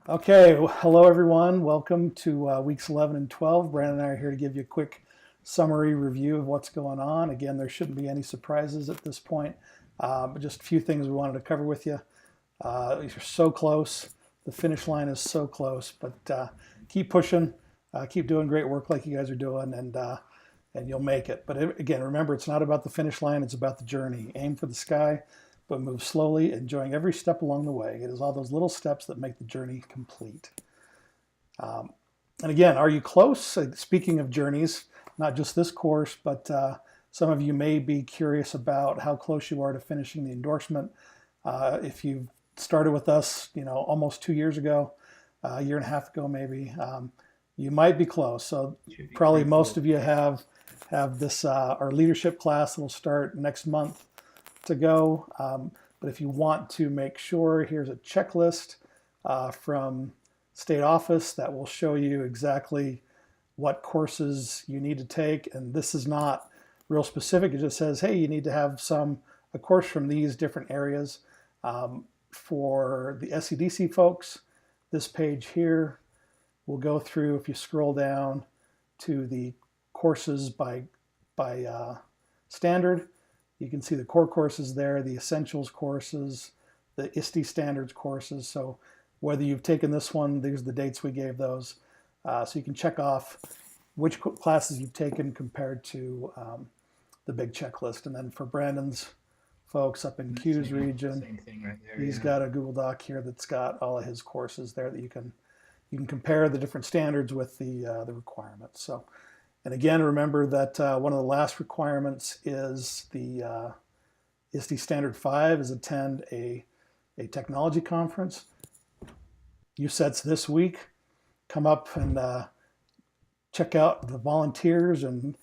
Okay, well, hello everyone. Welcome to weeks 11 and 12. Brandon and I are here to give you a quick summary review of what's going on. Again, there shouldn't be any surprises at this point, but just a few things we wanted to cover with you. You're so close. The finish line is so close, but keep pushing, keep doing great work like you guys are doing, and you'll make it. But again, remember, it's not about the finish line, it's about the journey. Aim for the sky, but move slowly, enjoying every step along the way. It is all those little steps that make the journey complete. And again, are you close? Speaking of journeys, not just this course, but some of you may be curious about how close you are to finishing the endorsement. If you started with us, almost 2 years ago, a year and a half ago, maybe, you might be close. So Should be probably pretty most close. of you have this our leadership class that will start next month to go. But if you want to make sure, here's a checklist from state office that will show you exactly what courses you need to take. And this is not real specific. It just says, hey, you need to have a course from these different areas. For the SEDC folks, this page here will go through, if you scroll down to the courses by standard, you can see the core courses there, the essentials courses, the ISTE standards courses. So whether you've taken this one, these are the dates we gave those. So you can check off which classes you've taken compared to the big checklist. And then for Brandon's folks up in Q's region, Same thing right there. he's Yeah. got a Google Doc here that's got all of his courses there that you can compare the different standards with the requirements. So, and again, remember that one of the last requirements is the ISTE Standard 5 is attend a technology conference. USET's this week. Come up and check out the volunteers and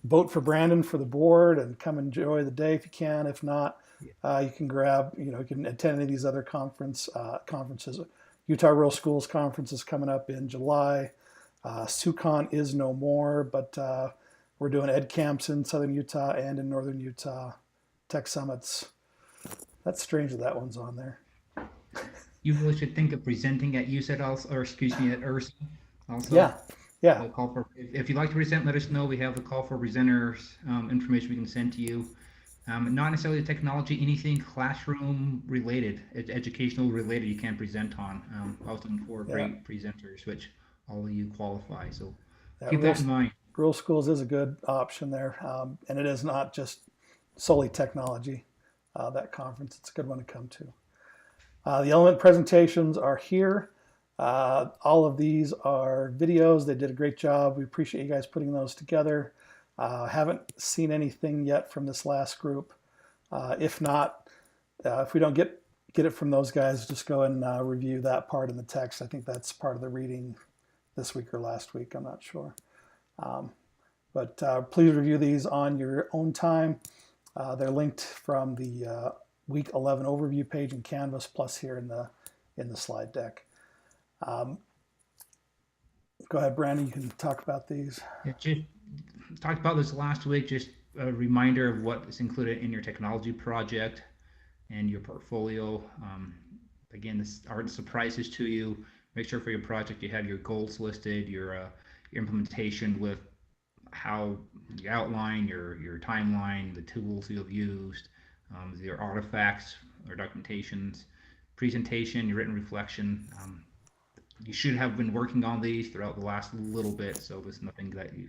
vote for Brandon for the board and come enjoy the day if you can. If not, you can you can attend any of these other conferences. Utah Rural Schools Conference is coming up in July. SUCON is no more, but we're doing ed camps in southern Utah and in northern Utah. Tech summits. That's strange that that one's on there. You really should think of presenting at USET also, or excuse me, at URSA also. Yeah, yeah, The call for if you'd like to present, let us know. We have the call for presenters information we can send to you. Not necessarily technology, anything classroom related, educational related. You can present on. I was looking for yeah. great presenters, which all of you qualify. So That keep that in mind. rural schools is a good option there, and it is not just solely technology. That conference, it's a good one to come to. The element presentations are here. All of these are videos. They did a great job. We appreciate you guys putting those together. Haven't seen anything yet from this last group. If not, if we don't get it from those guys, just go and review that part in the text. I think that's part of the reading this week or last week. I'm not sure. But please review these on your own time. They're linked from the week 11 overview page in Canvas, plus here in the slide deck. Go ahead, Brandon. You can talk about these. Yeah, just talked about this last week. Just a reminder of what is included in your technology project and your portfolio. Again, this aren't surprises to you. Make sure for your project you have your goals listed, your implementation with how you outline your timeline, the tools you've used, your artifacts or documentations, presentation, your written reflection. You should have been working on these throughout the last little bit, so there's nothing that you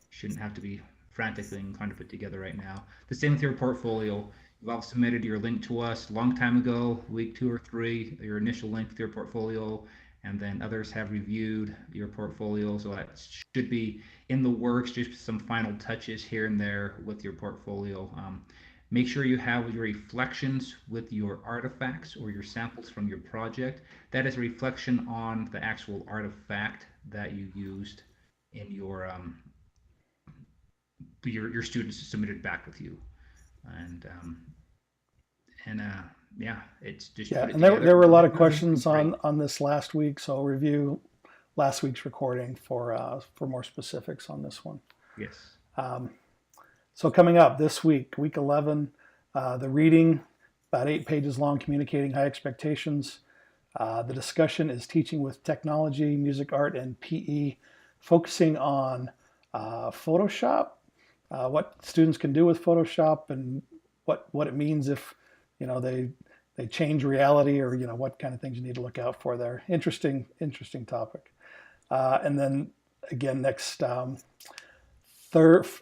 shouldn't have to be frantically trying to put together right now. The same with your portfolio. You've all submitted your link to us a long time ago, week 2 or 3, your initial link to your portfolio, and then others have reviewed your portfolio. So that should be in the works, just some final touches here and there with your portfolio. Make sure you have your reflections with your artifacts or your samples from your project. That is a reflection on the actual artifact that you used in your students submitted back with you, and yeah, it's just Yeah, put it and there together. were a lot of Nothing questions great. on this last week, so I'll review last week's recording for more specifics on this one. Yes. So coming up this week 11, the reading, about 8 pages long, communicating high expectations. The discussion is teaching with technology, music, art, and PE, focusing on Photoshop, what students can do with Photoshop, and what it means if they change reality, or what kind of things you need to look out for there. Interesting topic. And then again, next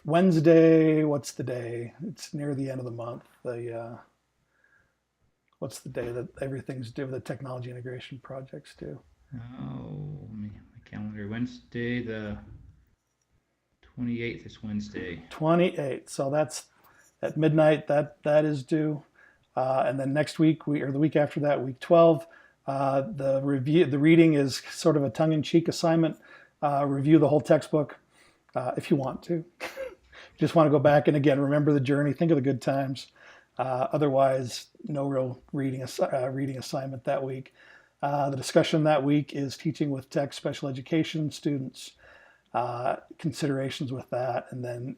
Wednesday, what's the day? It's near the end of the month. What's the day that everything's due, the technology integration projects due? Oh, my calendar. Wednesday, the 28th is Wednesday. 28th. So that's at midnight. That is due. And then next week, or the week after that, week 12, the reading is sort of a tongue-in-cheek assignment. Review the whole textbook if you want to. Just want to go back and again remember the journey. Think of the good times. Otherwise, no real reading assignment that week. The discussion that week is teaching with tech special education students, considerations with that, and then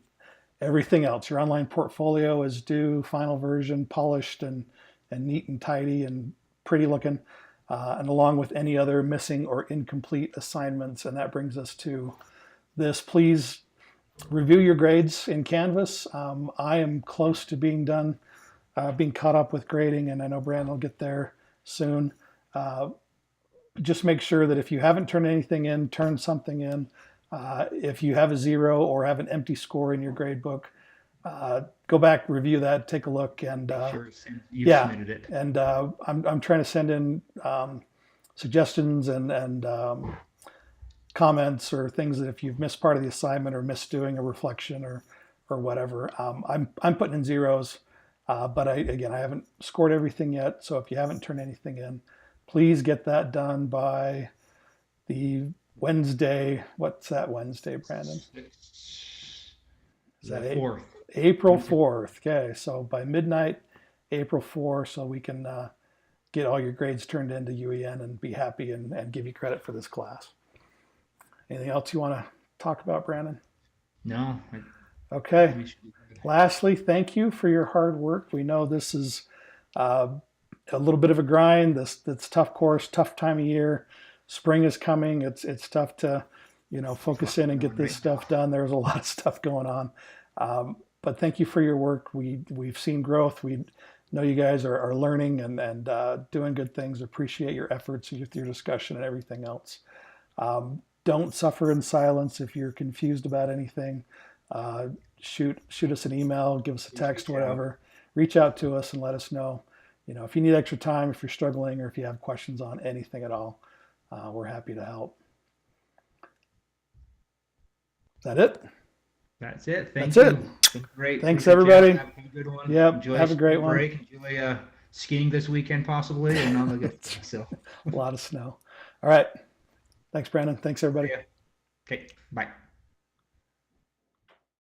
everything else. Your online portfolio is due, final version, polished and neat and tidy and pretty looking, and along with any other missing or incomplete assignments. And that brings us to this. Please review your grades in Canvas. I am close to being done, being caught up with grading, and I know Brandon will get there soon. Just make sure that if you haven't turned anything in, turn something in. If you have a 0 or have an empty score in your grade book, go back, review that, take a look, and Sure, you've submitted it. and I'm trying to send in suggestions and comments or things that if you've missed part of the assignment or missed doing a reflection or whatever. I'm putting in 0s, but I haven't scored everything yet. So if you haven't turned anything in, please get that done by the Wednesday. What's that Wednesday, Brandon? Is that 4th? April 4th. Okay, so by midnight, April 4th, so we can get all your grades turned into UEN and be happy and give you credit for this class. Anything else you want to talk about, Brandon? No. Okay. Lastly, thank you for your hard work. We know this is a little bit of a grind. This tough course, tough time of year. Spring is coming. It's tough to, focus in and get this stuff done. There's a lot of stuff going on. But thank you for your work. We've seen growth. We know you guys are learning and doing good things. Appreciate your efforts with your discussion and everything else. Don't suffer in silence. If you're confused about anything, shoot us an email, give us a text, whatever. Reach out to us and let us know. If you need extra time, if you're struggling, or if you have questions on anything at all, we're happy to help. Is that it? That's it. Thank you. That's it. Been great. Thanks, everybody. Have a good one. Yep. Have a great one. Break. Enjoy skiing this weekend, possibly, and all the good stuff. So a lot of snow. All right. Thanks, Brandon. Thanks, everybody. Okay. Bye.